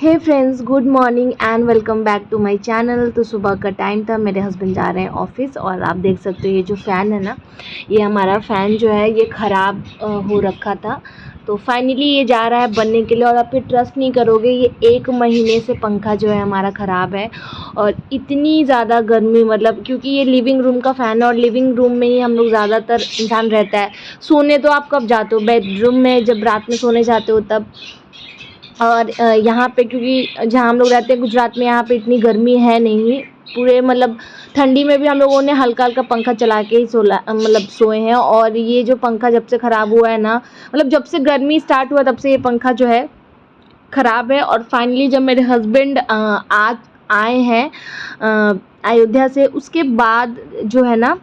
Hey friends, good morning and welcome back to my channel. तो सुबह का time था, मेरे हस्बैंड जा रहे हैं ऑफिस और आप देख सकते हो ये जो फ़ैन है ना, ये हमारा फ़ैन जो है ये ख़राब हो रखा था। तो फाइनली ये जा रहा है बनने के लिए और आप फिर ट्रस्ट नहीं करोगे, ये 1 महीने से पंखा जो है हमारा ख़राब है। और इतनी ज़्यादा गर्मी, मतलब क्योंकि ये लिविंग रूम का फ़ैन है और लिविंग रूम में ही हम लोग ज़्यादातर इंसान रहता है। सोने तो आप कब जाते हो, बेडरूम में जब रात में सोने जाते हो तब। और यहाँ पे क्योंकि जहाँ हम लोग रहते हैं गुजरात में, यहाँ पे इतनी गर्मी है नहीं पूरे, मतलब ठंडी में भी हम लोगों ने हल्का हल्का पंखा चला के ही सोए हैं। और ये जो पंखा जब से ख़राब हुआ है ना, मतलब जब से गर्मी स्टार्ट हुआ तब से ये पंखा जो है ख़राब है। और फाइनली जब मेरे हस्बैंड आज आए हैं अयोध्या से, उसके बाद जो है ना,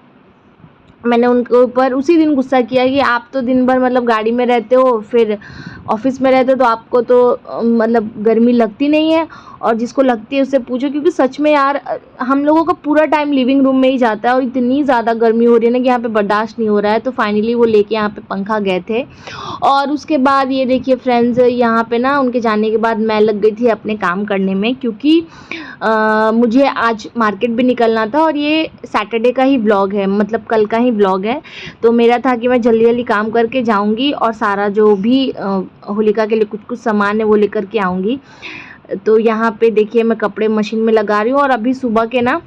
मैंने उनके ऊपर उसी दिन गुस्सा किया कि आप तो दिन भर मतलब गाड़ी में रहते हो, फिर ऑफिस में रहते हो, तो आपको तो मतलब गर्मी लगती नहीं है, और जिसको लगती है उससे पूछो। क्योंकि सच में यार, हम लोगों का पूरा टाइम लिविंग रूम में ही जाता है और इतनी ज़्यादा गर्मी हो रही है ना कि यहाँ पे बर्दाश्त नहीं हो रहा है। तो फाइनली वो लेके यहाँ पे पंखा गए थे। और उसके बाद ये देखिए फ्रेंड्स, यहाँ पे ना उनके जाने के बाद मैं लग गई थी अपने काम करने में, क्योंकि मुझे आज मार्केट भी निकलना था और ये सैटरडे का ही व्लॉग है, मतलब कल का ही व्लॉग है। तो मेरा था कि मैं जल्दी जल्दी काम करके जाऊंगी और सारा जो भी होलिका के लिए कुछ कुछ सामान है वो लेकर के आऊँगी। तो यहाँ पे देखिए मैं कपड़े मशीन में लगा रही हूँ और अभी सुबह के ना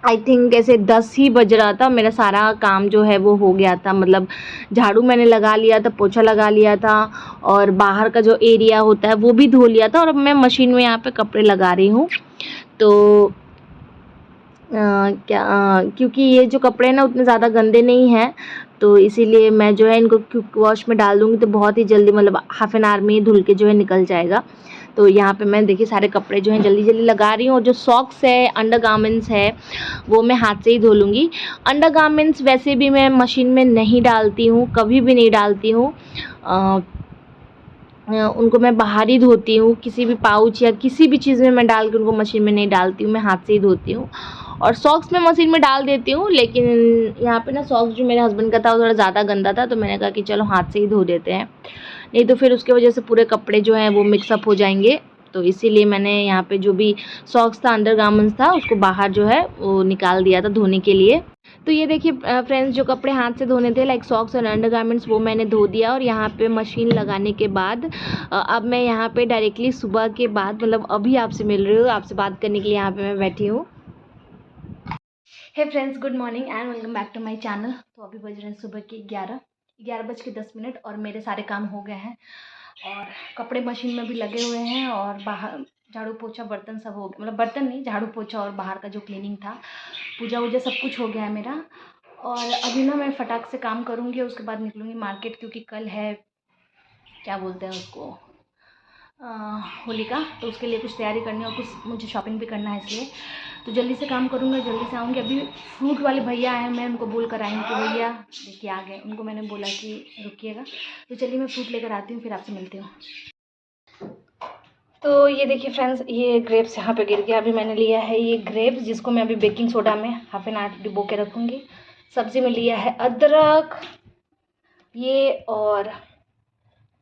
आई थिंक ऐसे 10 ही बज रहा था, मेरा सारा काम जो है वो हो गया था। मतलब झाड़ू मैंने लगा लिया था, पोछा लगा लिया था और बाहर का जो एरिया होता है वो भी धो लिया था, और अब मैं मशीन में यहाँ पे कपड़े लगा रही हूँ। तो क्योंकि ये जो कपड़े ना उतने ज़्यादा गंदे नहीं हैं, तो इसीलिए मैं जो है इनको क्विक वॉश में डाल दूँगी तो बहुत ही जल्दी, मतलब हाफ एन आवर में ही धुल के जो है निकल जाएगा। तो यहाँ पे मैं देखिए सारे कपड़े जो हैं जल्दी जल्दी लगा रही हूँ। और जो सॉक्स है, अंडरगारमेंट्स है, वो मैं हाथ से ही धो लूँगी। अंडरगारमेंट्स वैसे भी मैं मशीन में नहीं डालती हूँ, कभी भी नहीं डालती हूँ। उनको मैं बाहर ही धोती हूँ, किसी भी पाउच या किसी भी चीज़ में मैं डाल के उनको मशीन में नहीं डालती हूँ, मैं हाथ से ही धोती हूँ। और सॉक्स मैं मशीन में डाल देती हूँ, लेकिन यहाँ पे ना सॉक्स जो मेरे हस्बैंड का था वो थोड़ा ज़्यादा गंदा था, तो मैंने कहा कि चलो हाथ से ही धो देते हैं, नहीं तो फिर उसके वजह से पूरे कपड़े जो हैं वो मिक्सअप हो जाएंगे। तो इसीलिए मैंने यहाँ पे जो भी सॉक्स था, अंडरगारमेंट्स था, उसको बाहर जो है वो निकाल दिया था धोने के लिए। तो ये देखिए फ्रेंड्स, जो कपड़े हाथ से धोने थे लाइक सॉक्स और अंडरगारमेंट्स, वो मैंने धो दिया। और यहाँ पे मशीन लगाने के बाद अब मैं यहाँ पे डायरेक्टली सुबह के बाद, मतलब अभी आपसे मिल रही हूँ, आपसे बात करने के लिए यहाँ पे मैं बैठी हूँ। Hey friends, good morning and welcome back to my channel. तो अभी बज रहे हैं सुबह के 11:10 और मेरे सारे काम हो गए हैं और कपड़े मशीन में भी लगे हुए हैं और बाहर झाड़ू पोछा बर्तन सब हो गया, मतलब बर्तन नहीं, झाड़ू पोछा और बाहर का जो क्लीनिंग था, पूजा वूजा सब कुछ हो गया है मेरा। और अभी ना मैं फटाक से काम करूँगी और उसके बाद निकलूँगी मार्केट, क्योंकि कल है, क्या बोलते हैं उसको, होलिका। तो उसके लिए कुछ तैयारी करनी है और कुछ मुझे शॉपिंग भी करना है, इसलिए तो जल्दी से काम करूँगा, जल्दी से आऊँगी। अभी फ्रूट वाले भैया आए हैं, मैं उनको बोल कर आई हूँ कि भैया देखिए आ गए, उनको मैंने बोला कि रुकिएगा। तो चलिए मैं फ्रूट लेकर आती हूँ, फिर आपसे मिलती हूँ। तो ये देखिए फ्रेंड्स, ये ग्रेप्स यहाँ पे गिर गया। अभी मैंने लिया है ये ग्रेप्स, जिसको मैं अभी बेकिंग सोडा में हाफ एन आवर डिबो के रखूँगी। सब्ज़ी में लिया है अदरक, ये और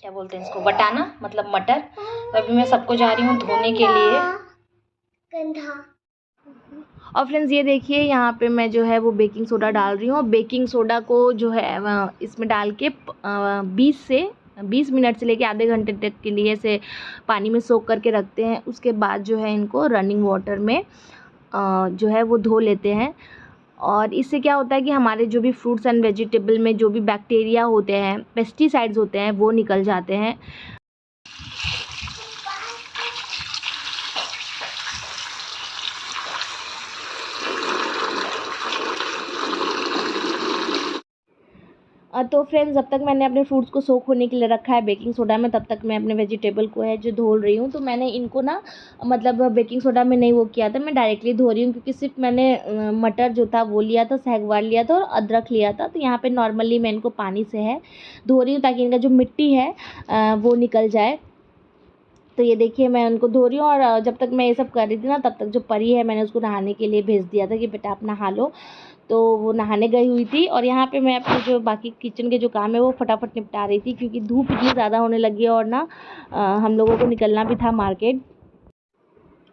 क्या बोलते हैं इसको, बटाना, मतलब मटर। तो अभी मैं सबको जा रही हूँ धोने के लिए। और फ्रेंड्स ये देखिए यहाँ पे मैं जो है वो बेकिंग सोडा डाल रही हूँ। बेकिंग सोडा को जो है इसमें डाल के 20 मिनट से लेके आधे घंटे तक के लिए से पानी में सोक करके रखते हैं। उसके बाद जो है इनको रनिंग वाटर में जो है वो धो लेते हैं। और इससे क्या होता है कि हमारे जो भी फ्रूट्स एंड वेजिटेबल में जो भी बैक्टीरिया होते हैं, पेस्टिसाइड्स होते हैं, वो निकल जाते हैं। तो फ्रेंड्स, जब तक मैंने अपने फ्रूट्स को सोक होने के लिए रखा है बेकिंग सोडा में, तब तक मैं अपने वेजिटेबल को है जो धो रही हूँ। तो मैंने इनको ना, मतलब बेकिंग सोडा में नहीं वो किया था, मैं डायरेक्टली धो रही हूँ, क्योंकि सिर्फ मैंने मटर जो था वो लिया था, सहगवार लिया था और अदरक लिया था। तो यहाँ पे नॉर्मली मैं इनको पानी से है धो रही हूँ, ताकि इनका जो मिट्टी है वो निकल जाए। तो ये देखिए मैं उनको धो रही हूँ। और जब तक मैं ये सब कर रही थी ना, तब तक जो परी है मैंने उसको नहाने के लिए भेज दिया था कि बेटा आप नहा लो। तो वो नहाने गई हुई थी और यहाँ पे मैं अपने जो बाकी किचन के जो काम है वो फटाफट निपटा रही थी, क्योंकि धूप इतनी ज़्यादा होने लगी है और ना हम लोगों को निकलना भी था मार्केट।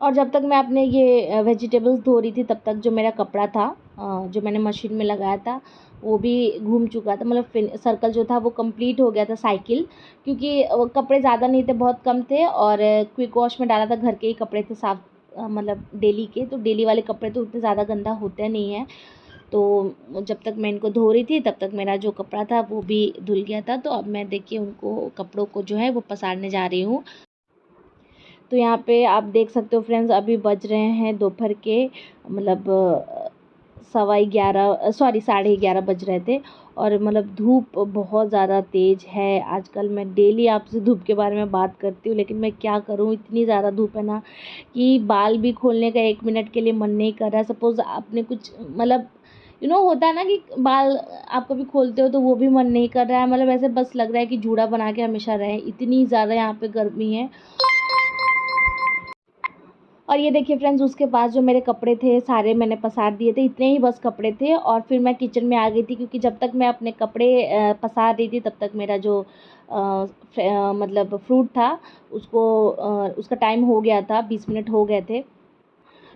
और जब तक मैं अपने ये वेजिटेबल्स धो रही थी तब तक जो मेरा कपड़ा था जो मैंने मशीन में लगाया था वो भी घूम चुका था, मतलब सर्कल जो था वो कंप्लीट हो गया था साइकिल, क्योंकि वो कपड़े ज़्यादा नहीं थे, बहुत कम थे और क्विक वॉश में डाला था, घर के ही कपड़े थे साफ, मतलब डेली के, तो डेली वाले कपड़े तो उतने ज़्यादा गंदा होते नहीं हैं। तो जब तक मैं इनको धो रही थी तब तक मेरा जो कपड़ा था वो भी धुल गया था। तो अब मैं देखिए उनको कपड़ों को जो है वो पसारने जा रही हूँ। तो यहाँ पे आप देख सकते हो फ्रेंड्स, अभी बज रहे हैं दोपहर के, मतलब 11:15 सॉरी 11:30 बज रहे थे और मतलब धूप बहुत ज़्यादा तेज़ है। आजकल मैं डेली आपसे धूप के बारे में बात करती हूँ, लेकिन मैं क्या करूँ, इतनी ज़्यादा धूप है ना कि बाल भी खोलने का 1 मिनट के लिए मन नहीं कर रहा। सपोज़ आपने कुछ मतलब होता है ना कि बाल आप कभी खोलते हो तो वो भी मन नहीं कर रहा है, मतलब ऐसे बस लग रहा है कि जूड़ा बना के हमेशा रहें, इतनी ज़्यादा यहाँ पे गर्मी है। और ये देखिए फ्रेंड्स, उसके बाद जो मेरे कपड़े थे सारे मैंने पसार दिए थे, इतने ही बस कपड़े थे और फिर मैं किचन में आ गई थी, क्योंकि जब तक मैं अपने कपड़े पसार रही थी तब तक मेरा जो मतलब फ्रूट था उसको उसका टाइम हो गया था, 20 मिनट हो गए थे।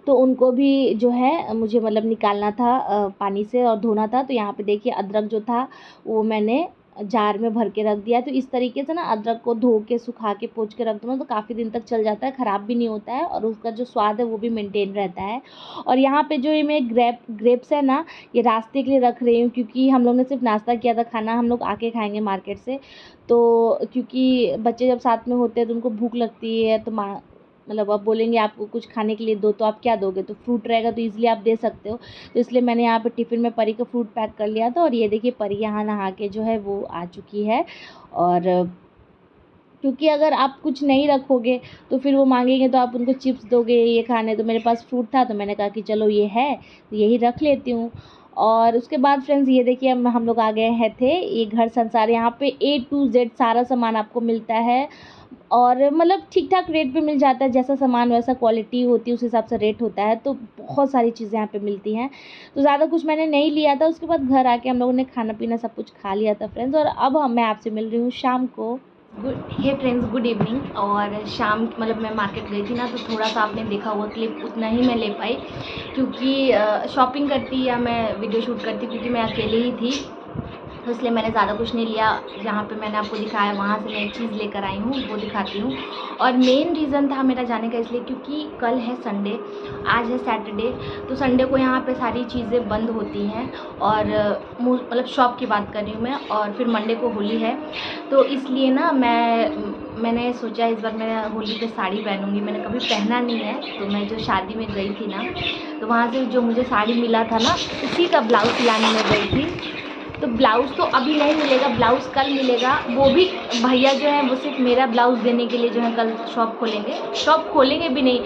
तो उनको भी जो है मुझे मतलब निकालना था पानी से और धोना था। तो यहाँ पे देखिए अदरक जो था वो मैंने जार में भर के रख दिया। तो इस तरीके से ना अदरक को धो के सुखा के पोंछ के रख दो ना तो काफ़ी दिन तक चल जाता है, ख़राब भी नहीं होता है और उसका जो स्वाद है वो भी मेंटेन रहता है। और यहाँ पे जो ये मैं ग्रेप्स है ना, ये रास्ते के लिए रख रही हूँ, क्योंकि हम लोग ने सिर्फ नाश्ता किया था, खाना हम लोग आके खाएंगे मार्केट से। तो क्योंकि बच्चे जब साथ में होते हैं तो उनको भूख लगती है, तो मतलब अब बोलेंगे आपको कुछ खाने के लिए दो, तो आप क्या दोगे, तो फ्रूट रहेगा तो ईज़िली आप दे सकते हो। तो इसलिए मैंने यहाँ पे टिफ़िन में परी का फ्रूट पैक कर लिया था और ये देखिए परी यहाँ नहा के जो है वो आ चुकी है। और क्योंकि अगर आप कुछ नहीं रखोगे तो फिर वो मांगेंगे तो आप उनको चिप्स दोगे ये खाने, तो मेरे पास फ्रूट था तो मैंने कहा कि चलो ये है तो यही रख लेती हूँ। और उसके बाद फ्रेंड्स ये देखिए हम लोग आ गए हैं थे ये घर संसार, यहाँ पे A to Z सारा सामान आपको मिलता है और मतलब ठीक ठाक रेट पे मिल जाता है, जैसा सामान वैसा क्वालिटी होती है उस हिसाब से रेट होता है। तो बहुत सारी चीज़ें यहाँ पे मिलती हैं, तो ज़्यादा कुछ मैंने नहीं लिया था। उसके बाद घर आके हम लोगों ने खाना पीना सब कुछ खा लिया था फ्रेंड्स। और अब मैं आपसे मिल रही हूँ शाम को। Hey friends, good evening. और शाम मतलब मैं मार्केट गई थी ना, तो थोड़ा सा आपने देखा हुआ क्लिप उतना ही मैं ले पाई, क्योंकि शॉपिंग करती या मैं वीडियो शूट करती, क्योंकि मैं अकेले ही थी तो इसलिए मैंने ज़्यादा कुछ नहीं लिया। जहाँ पे मैंने आपको दिखाया वहाँ से मैं एक चीज़ लेकर आई हूँ, वो दिखाती हूँ। और मेन रीज़न था मेरा जाने का इसलिए क्योंकि कल है संडे, आज है सैटरडे, तो संडे को यहाँ पे सारी चीज़ें बंद होती हैं। और मतलब शॉप की बात कर रही हूँ मैं। और फिर मंडे को होली है, तो इसलिए ना मैंने सोचा इस बार मैं होली पे साड़ी पहनूंगी। मैंने कभी पहना नहीं है, तो मैं जो शादी में गई थी ना तो वहाँ से जो मुझे साड़ी मिला था ना उसी का ब्लाउज़ सिलाने में गई थी। तो ब्लाउज़ तो अभी नहीं मिलेगा, ब्लाउज़ कल मिलेगा। वो भी भैया जो है वो सिर्फ मेरा ब्लाउज़ देने के लिए जो है कल शॉप खोलेंगे भी नहीं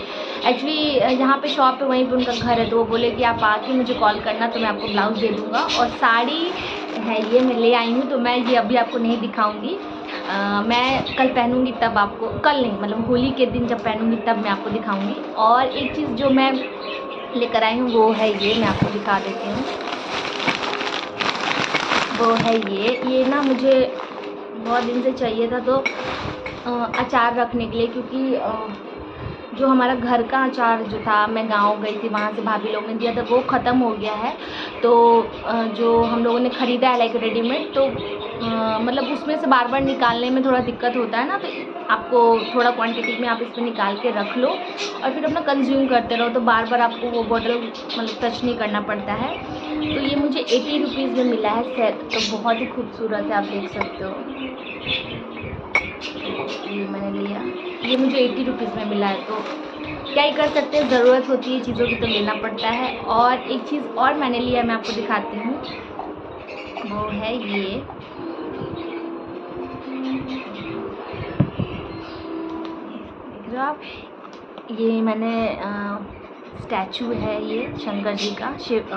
एक्चुअली, जहाँ पे शॉप है वहीं पे उनका घर है। तो वो बोले कि आप आके मुझे कॉल करना तो मैं आपको ब्लाउज़ दे दूँगा। और साड़ी है ये मैं ले आई हूँ, तो मैं ये अभी आपको नहीं दिखाऊँगी। मैं कल पहनूँगी तब आपको, कल नहीं मतलब होली के दिन जब पहनूँगी तब मैं आपको दिखाऊँगी। और एक चीज़ जो मैं लेकर आई हूँ वो है ये, मैं आपको दिखा देती हूँ। वो है ये ना मुझे बहुत दिन से चाहिए था, तो अचार रखने के लिए, क्योंकि जो हमारा घर का अचार जो था मैं गांव गई थी वहाँ से भाभी लोग ने दिया था वो ख़त्म हो गया है। तो जो हम लोगों ने ख़रीदा है लाइक रेडीमेड, तो मतलब उसमें से बार बार निकालने में थोड़ा दिक्कत होता है ना, तो आपको थोड़ा क्वांटिटी में आप इसमें निकाल के रख लो और फिर अपना कंज्यूम करते रहो, तो बार बार आपको वो बॉटल मतलब टच नहीं करना पड़ता है। तो ये मुझे 80 रुपीज़ में मिला है सेट, तो बहुत ही खूबसूरत है, आप देख सकते हो। ये मैंने लिया, ये मुझे 80 रुपीज़ में मिला है, तो क्या ही कर सकते हैं, ज़रूरत होती है चीज़ों की तो लेना पड़ता है। और एक चीज़ और मैंने लिया, मैं आपको दिखाती हूँ, वो है ये। देख रहे हो आप, ये मैंने स्टैचू है ये शंकर जी का शिव,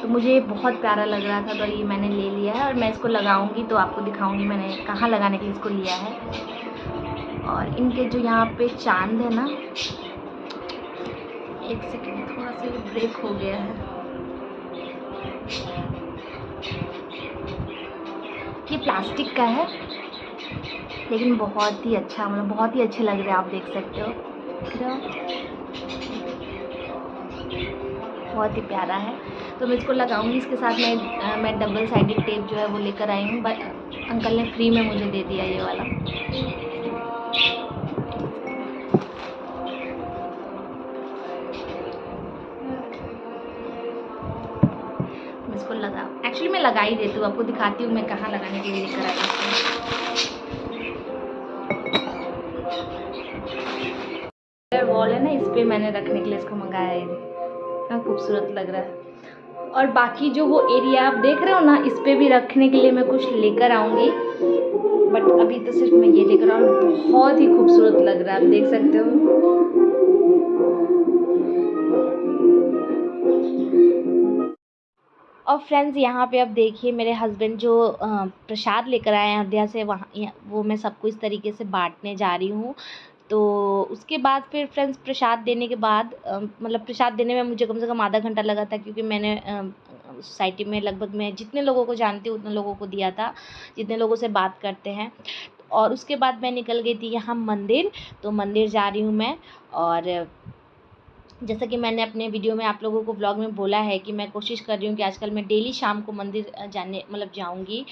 तो मुझे बहुत प्यारा लग रहा था तो ये मैंने ले लिया है। और मैं इसको लगाऊंगी तो आपको दिखाऊंगी मैंने कहाँ लगाने के लिए इसको लिया है। और इनके जो यहाँ पे चांद है ना, एक सेकेंड थोड़ा सा ये ब्रेक हो गया है, ये प्लास्टिक का है लेकिन बहुत ही अच्छा, मतलब बहुत ही अच्छे लग रहे हैं, आप देख सकते हो, दिख रहे हो, बहुत ही प्यारा है। तो मैं इसको लगाऊंगी। इसके साथ मैं डबल साइडेड टेप जो है वो लेकर आई हूँ, बट अंकल ने फ्री में मुझे दे दिया ये वाला। मैं इसको एक्चुअली मैं लगा ही देती हूँ, आपको दिखाती हूँ मैं कहाँ लगाने के लिए लेकर आई हूँ। वॉल है ना, इस पे मैंने रखने के लिए इसको मंगाया है। इतना खूबसूरत लग रहा है। और बाकी जो वो एरिया आप देख रहे हो ना, इस पे भी रखने के लिए मैं कुछ लेकर आऊँगी, बट अभी तो सिर्फ मैं ये लेकर आऊँ। बहुत ही खूबसूरत लग रहा है, आप देख सकते हो। और फ्रेंड्स यहाँ पे अब देखिए मेरे हस्बैंड जो प्रसाद लेकर आए हैं अयोध्या से, वहाँ वो मैं सबको इस तरीके से बांटने जा रही हूँ। तो उसके बाद फिर फ्रेंड्स प्रसाद देने के बाद मतलब प्रसाद देने में मुझे कम से कम आधा घंटा लगा था, क्योंकि मैंने सोसाइटी में लगभग मैं जितने लोगों को जानती हूँ उतने लोगों को दिया था, जितने लोगों से बात करते हैं। और उसके बाद मैं निकल गई थी यहाँ मंदिर। तो मंदिर जा रही हूँ मैं। और जैसा कि मैंने अपने वीडियो में आप लोगों को व्लॉग में बोला है कि मैं कोशिश कर रही हूँ कि आजकल मैं डेली शाम को मंदिर जाने मतलब जाऊँगी।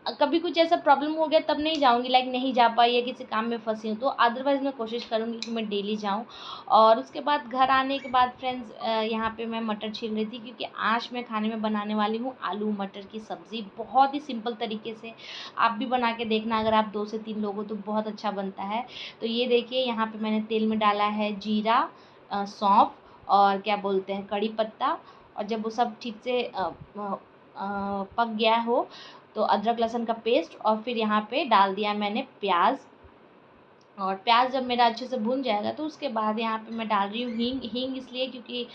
कभी कुछ ऐसा प्रॉब्लम हो गया तब नहीं जाऊँगी, लाइक नहीं जा पाई या किसी काम में फंसी हूँ, तो अदरवाइज़ मैं कोशिश करूँगी कि मैं डेली जाऊँ। और उसके बाद घर आने के बाद फ्रेंड्स यहाँ पे मैं मटर छील रही थी, क्योंकि आज मैं खाने में बनाने वाली हूँ आलू मटर की सब्ज़ी, बहुत ही सिंपल तरीके से। आप भी बना के देखना, अगर आप 2 से 3 लोग हो तो बहुत अच्छा बनता है। तो ये देखिए यहाँ पे मैंने तेल में डाला है जीरा, सौंफ और क्या बोलते हैं कड़ी पत्ता। और जब वो सब ठीक से पक गया हो तो अदरक लहसुन का पेस्ट, और फिर यहाँ पे डाल दिया मैंने प्याज। और प्याज जब मेरा अच्छे से भून जाएगा तो उसके बाद यहाँ पे मैं डाल रही हूँ हींग इसलिए क्योंकि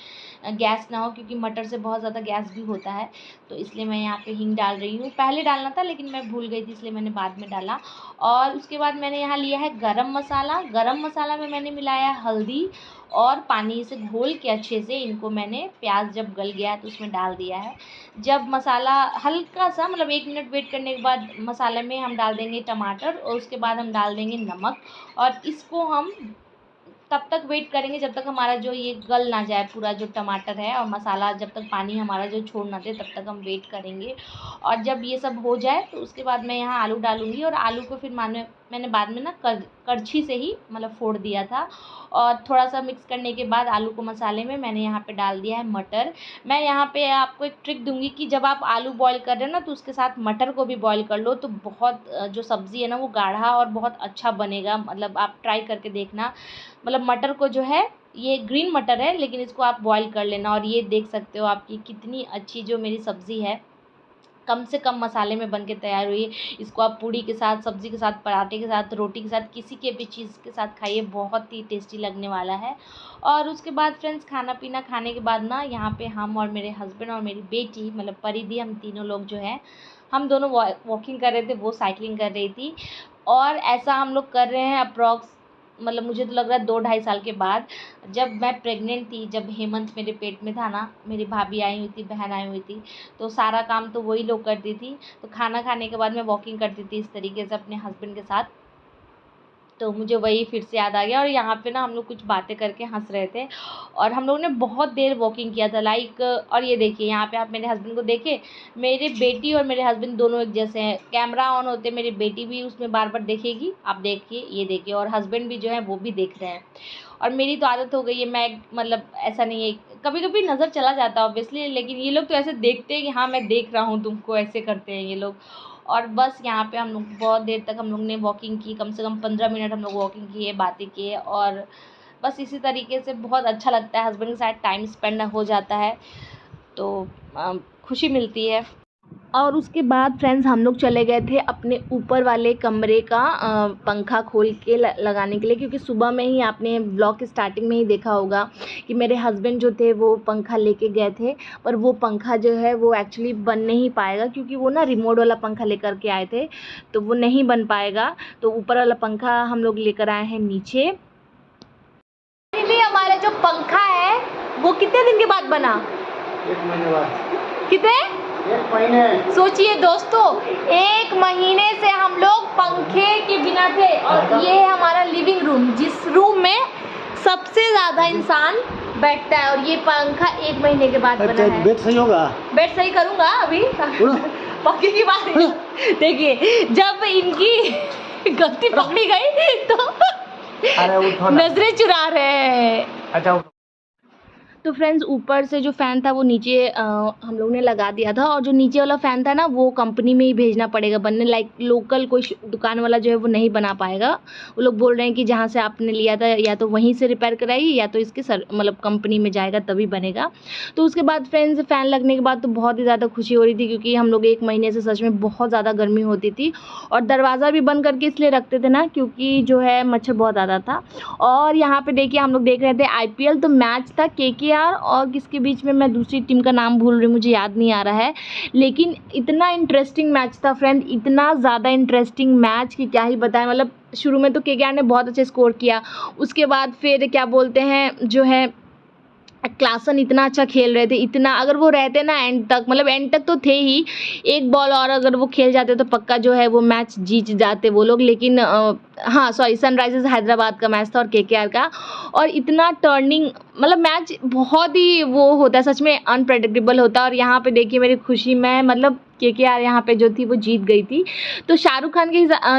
गैस ना हो, क्योंकि मटर से बहुत ज़्यादा गैस भी होता है, तो इसलिए मैं यहाँ पे हींग डाल रही हूँ। पहले डालना था लेकिन मैं भूल गई थी, इसलिए मैंने बाद में डाला। और उसके बाद मैंने यहाँ लिया है गरम मसाला। गरम मसाला में मैंने मिलाया हल्दी और पानी से घोल के अच्छे से इनको मैंने, प्याज जब गल गया तो उसमें डाल दिया है। जब मसाला हल्का सा मतलब 1 मिनट वेट करने के बाद मसाले में हम डाल देंगे टमाटर, और उसके बाद हम डाल देंगे नमक। और इसको हम तब तक वेट करेंगे जब तक हमारा जो ये गल ना जाए पूरा जो टमाटर है, और मसाला जब तक पानी हमारा जो छोड़ ना दे तब तक हम वेट करेंगे। और जब ये सब हो जाए तो उसके बाद मैं यहाँ आलू डालूँगी, और आलू को फिर मैंने बाद में ना करछी से ही मतलब फोड़ दिया था। और थोड़ा सा मिक्स करने के बाद आलू को मसाले में मैंने यहाँ पे डाल दिया है मटर। मैं यहाँ पे आपको एक ट्रिक दूंगी कि जब आप आलू बॉईल कर रहे हो ना तो उसके साथ मटर को भी बॉईल कर लो, तो बहुत जो सब्ज़ी है ना वो गाढ़ा और बहुत अच्छा बनेगा। मतलब आप ट्राई करके देखना। मतलब मटर को जो है, ये ग्रीन मटर है लेकिन इसको आप बॉईल कर लेना। और ये देख सकते हो आपकी कितनी अच्छी जो मेरी सब्ज़ी है कम से कम मसाले में बन के तैयार हुई है। इसको आप पूड़ी के साथ, सब्ज़ी के साथ, पराठे के साथ, रोटी के साथ, किसी के भी चीज़ के साथ खाइए, बहुत ही टेस्टी लगने वाला है। और उसके बाद फ्रेंड्स खाना पीना खाने के बाद ना यहाँ पे हम और मेरे हस्बैंड और मेरी बेटी मतलब परिधि, हम तीनों लोग जो हैं हम दोनों वॉकिंग कर रहे थे, वो साइकिलिंग कर रही थी। और ऐसा हम लोग कर रहे हैं अप्रॉक्स, मतलब मुझे तो लग रहा है 2-2.5 साल के बाद। जब मैं प्रेग्नेंट थी, जब हेमंत मेरे पेट में था ना, मेरी भाभी आई हुई थी, बहन आई हुई थी, तो सारा काम तो वही लोग करती थी। तो खाना खाने के बाद मैं वॉकिंग करती थी इस तरीके से अपने हस्बैंड के साथ। तो मुझे वही फिर से याद आ गया। और यहाँ पे ना हम लोग कुछ बातें करके हंस रहे थे, और हम लोग ने बहुत देर वॉकिंग किया था लाइक। और ये देखिए यहाँ पे आप मेरे हस्बैंड को देखिए, मेरे बेटी और मेरे हस्बैंड दोनों एक जैसे हैं। कैमरा ऑन होते मेरी बेटी भी उसमें बार बार देखेगी, आप देखिए, ये देखिए, और हस्बैंड भी जो है वो भी देख रहे हैं। और मेरी तो आदत हो गई है, मैं मतलब ऐसा नहीं है, कभी कभी नज़र चला जाता है ऑब्वियसली, लेकिन ये लोग तो ऐसे देखते हैं कि हाँ मैं देख रहा हूँ तुमको, ऐसे करते हैं ये लोग। और बस यहाँ पे हम लोग बहुत देर तक हम लोग ने वॉकिंग की, कम से कम 15 मिनट हम लोग वॉकिंग किए, बातें किए। और बस इसी तरीके से बहुत अच्छा लगता है, हस्बैंड के साथ टाइम स्पेंड हो जाता है तो खुशी मिलती है। और उसके बाद फ्रेंड्स हम लोग चले गए थे अपने ऊपर वाले कमरे का पंखा खोल के लगाने के लिए, क्योंकि सुबह में ही आपने ब्लॉग की स्टार्टिंग में ही देखा होगा कि मेरे हस्बैंड जो थे वो पंखा लेके गए थे, पर वो पंखा जो है वो एक्चुअली बन नहीं पाएगा, क्योंकि वो ना रिमोट वाला पंखा लेकर के आए थे, तो वो नहीं बन पाएगा। तो ऊपर वाला पंखा हम लोग लेकर आए हैं नीचे। हमारा जो पंखा है वो कितने दिन के बाद बना? 1 महीने बाद। कितने? 1 महीने। सोचिए दोस्तों, 1 महीने से हम लोग पंखे के बिना थे। और ये है हमारा लिविंग रूम, जिस रूम में सबसे ज़्यादा इंसान बैठता है, और ये पंखा 1 महीने के बाद बना है। बेड सही होगा? बेड सही करूँगा अभी, पक्की की बात है। देखिए, जब इनकी गलती पकड़ी गई तो नजरें चुरा रहे हैं। अच्छा, तो फ्रेंड्स, ऊपर से जो फ़ैन था वो नीचे हम लोग ने लगा दिया था, और जो नीचे वाला फ़ैन था ना वो कंपनी में ही भेजना पड़ेगा बनने। लाइक लोकल कोई दुकान वाला जो है वो नहीं बना पाएगा। वो लोग बोल रहे हैं कि जहाँ से आपने लिया था या तो वहीं से रिपेयर कराइए, या तो इसके मतलब कंपनी में जाएगा तभी बनेगा। तो उसके बाद फ्रेंड्स, फ़ैन लगने के बाद तो बहुत ही ज़्यादा खुशी हो रही थी, क्योंकि हम लोग 1 महीने से सच में बहुत ज़्यादा गर्मी होती थी। और दरवाज़ा भी बंद करके इसलिए रखते थे ना, क्योंकि जो है मच्छर बहुत ज़्यादा था। और यहाँ पे देखिए, हम लोग देख रहे थे IPL, तो मैच था KKR और किसके बीच में, मैं दूसरी टीम का नाम भूल रही हूँ, मुझे याद नहीं आ रहा है। लेकिन इतना इंटरेस्टिंग मैच था फ्रेंड, इतना ज़्यादा इंटरेस्टिंग मैच कि क्या ही बताएं। मतलब शुरू में तो KKR ने बहुत अच्छा स्कोर किया, उसके बाद फिर क्या बोलते हैं जो है क्लासन इतना अच्छा खेल रहे थे, इतना, अगर वो रहते ना एंड तक, मतलब एंड तक तो थे ही, एक बॉल और अगर वो खेल जाते तो पक्का जो है वो मैच जीत जाते वो लोग। लेकिन हाँ सॉरी, सनराइजर्स हैदराबाद का मैच था और KKR का। और इतना टर्निंग, मतलब मैच बहुत ही वो होता है, सच में अनप्रेडिक्टेबल होता है। और यहाँ पे देखिए मेरी खुशी में, मतलब KKR यहाँ पे जो थी वो जीत गई थी। तो शाहरुख खान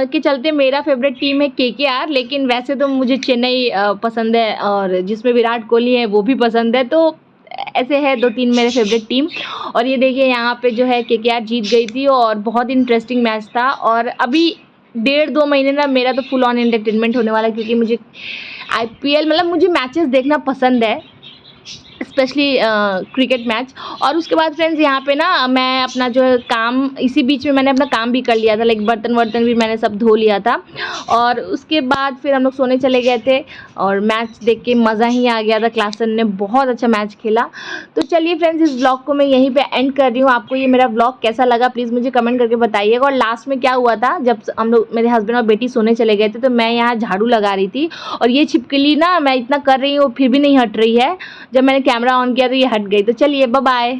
के चलते मेरा फेवरेट टीम है KKR, लेकिन वैसे तो मुझे चेन्नई पसंद है, और जिसमें विराट कोहली है वो भी पसंद है। तो ऐसे है 2-3 मेरे फेवरेट टीम। और ये देखिए यहाँ पे जो है KKR जीत गई थी, और बहुत इंटरेस्टिंग मैच था। और अभी 1.5-2 महीने ना मेरा तो फुल ऑन एंटरटेनमेंट होने वाला है, क्योंकि मुझे IPL, मतलब मुझे मैचेस देखना पसंद है, स्पेशली क्रिकेट मैच। और उसके बाद फ्रेंड्स, यहाँ पे ना मैं अपना जो है काम, इसी बीच में मैंने अपना काम भी कर लिया था, लाइक बर्तन वर्तन भी मैंने सब धो लिया था। और उसके बाद फिर हम लोग सोने चले गए थे, और मैच देख के मज़ा ही आ गया था। क्लासन ने बहुत अच्छा मैच खेला। तो चलिए फ्रेंड्स, इस ब्लॉग को मैं यहीं पर एंड कर रही हूँ। आपको ये मेरा ब्लॉग कैसा लगा प्लीज़ मुझे कमेंट करके बताइएगा। और लास्ट में क्या हुआ था, जब हम लोग, मेरे हस्बैंड और बेटी सोने चले गए थे, तो मैं यहाँ झाड़ू लगा रही थी, और ये छिपकली ना, मैं इतना कर रही हूँ फिर भी नहीं हट रही है। जब मैंने कैमरा ऑन किया तो ये हट गई। तो चलिए बाय बाय।